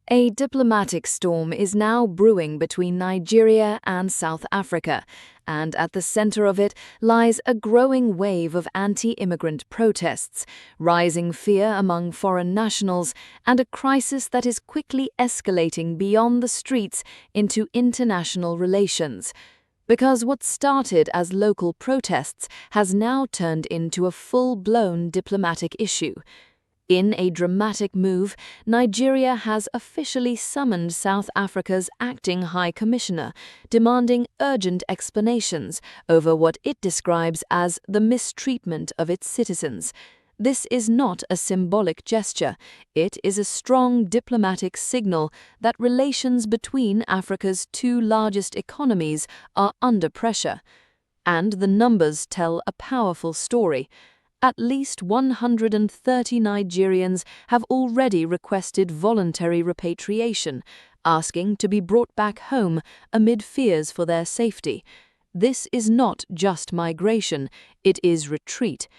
A diplomatic storm is now brewing between Nigeria and South Africa, and at the center of it lies a growing wave of anti-immigrant protests, rising fear among foreign nationals, and a crisis that is quickly escalating beyond the streets into international relations. Because what started as local protests has now turned into a full-blown diplomatic issue. In a dramatic move, Nigeria has officially summoned South Africa's acting High Commissioner, demanding urgent explanations over what it describes as the mistreatment of its citizens. This is not a symbolic gesture, it is a strong diplomatic signal that relations between Africa's two largest economies are under pressure. And the numbers tell a powerful story. At least 130 Nigerians have already requested voluntary repatriation, asking to be brought back home amid fears for their safety. This is not just migration, it is retreat.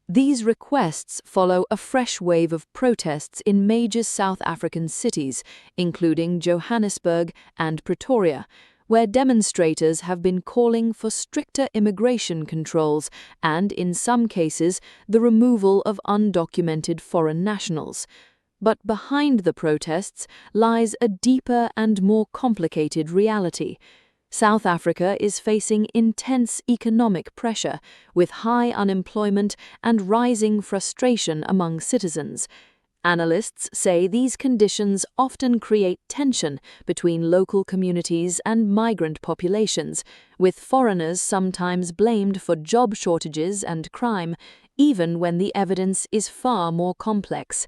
These requests follow a fresh wave of protests in major South African cities, including Johannesburg and Pretoria, where demonstrators have been calling for stricter immigration controls and, in some cases, the removal of undocumented foreign nationals. But behind the protests lies a deeper and more complicated reality. South Africa is facing intense economic pressure, with high unemployment and rising frustration among citizens. Analysts say these conditions often create tension between local communities and migrant populations, with foreigners sometimes blamed for job shortages and crime, even when the evidence is far more complex.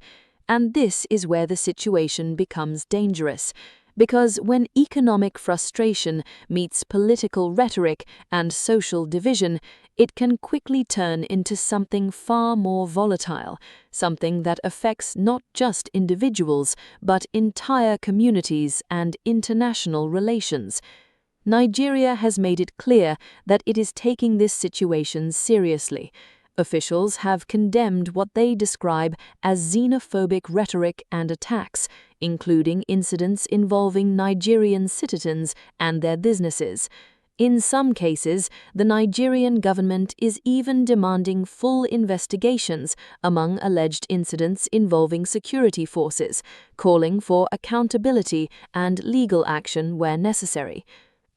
And this is where the situation becomes dangerous. Because when economic frustration meets political rhetoric and social division, it can quickly turn into something far more volatile, something that affects not just individuals, but entire communities and international relations. Nigeria has made it clear that it is taking this situation seriously. Officials have condemned what they describe as xenophobic rhetoric and attacks, including incidents involving Nigerian citizens and their businesses. In some cases, the Nigerian government is even demanding full investigations among alleged incidents involving security forces, calling for accountability and legal action where necessary.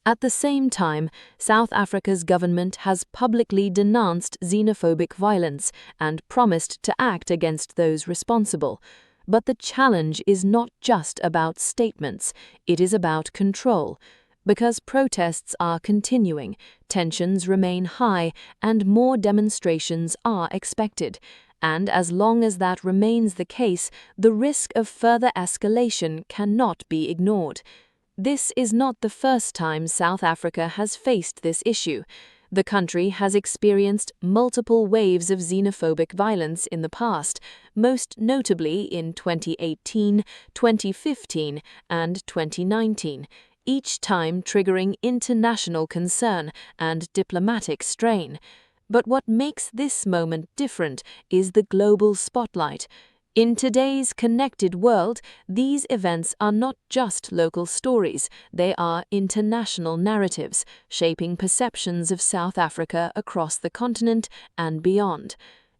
At the same time, South Africa's government has publicly denounced xenophobic violence and promised to act against those responsible. But the challenge is not just about statements, it is about control. Because protests are continuing, tensions remain high, and more demonstrations are expected. And as long as that remains the case, the risk of further escalation cannot be ignored. This is not the first time South Africa has faced this issue. The country has experienced multiple waves of xenophobic violence in the past, most notably in 2018, 2015, and 2019, each time triggering international concern and diplomatic strain. But what makes this moment different is the global spotlight. In today's connected world, these events are not just local stories, they are international narratives, shaping perceptions of South Africa across the continent and beyond.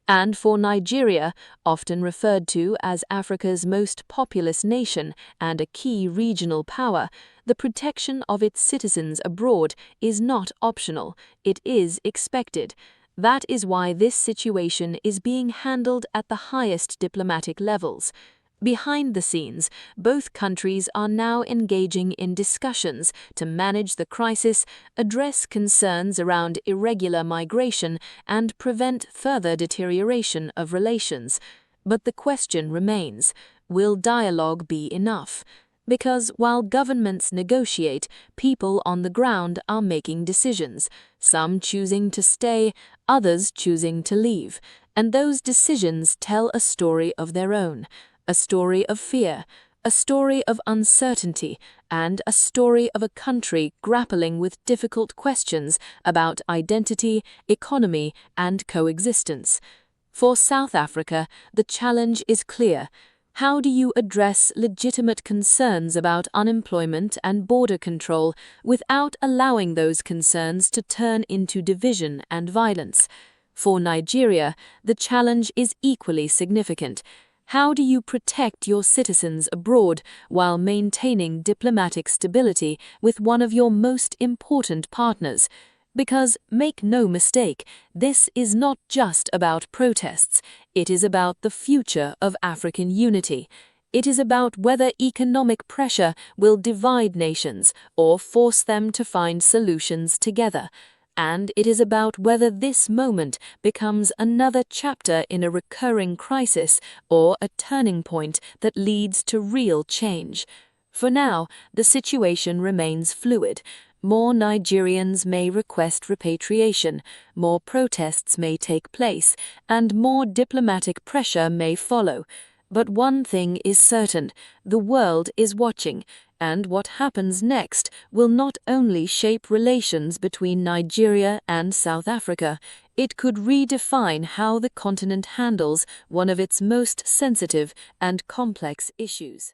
And for Nigeria, often referred to as Africa's most populous nation and a key regional power, the protection of its citizens abroad is not optional, it is expected. That is why this situation is being handled at the highest diplomatic levels. Behind the scenes, both countries are now engaging in discussions to manage the crisis, address concerns around irregular migration, and prevent further deterioration of relations. But the question remains, will dialogue be enough? Because while governments negotiate, people on the ground are making decisions, some choosing to stay, others choosing to leave, and those decisions tell a story of their own, a story of fear, a story of uncertainty, and a story of a country grappling with difficult questions about identity, economy, and coexistence. For South Africa, the challenge is clear. How do you address legitimate concerns about unemployment and border control without allowing those concerns to turn into division and violence? For Nigeria, the challenge is equally significant. How do you protect your citizens abroad while maintaining diplomatic stability with one of your most important partners? Because, make no mistake, this is not just about protests. It is about the future of African unity. It is about whether economic pressure will divide nations or force them to find solutions together. And it is about whether this moment becomes another chapter in a recurring crisis or a turning point that leads to real change. For now, the situation remains fluid. More Nigerians may request repatriation, more protests may take place, and more diplomatic pressure may follow. But one thing is certain: the world is watching, and what happens next will not only shape relations between Nigeria and South Africa, it could redefine how the continent handles one of its most sensitive and complex issues.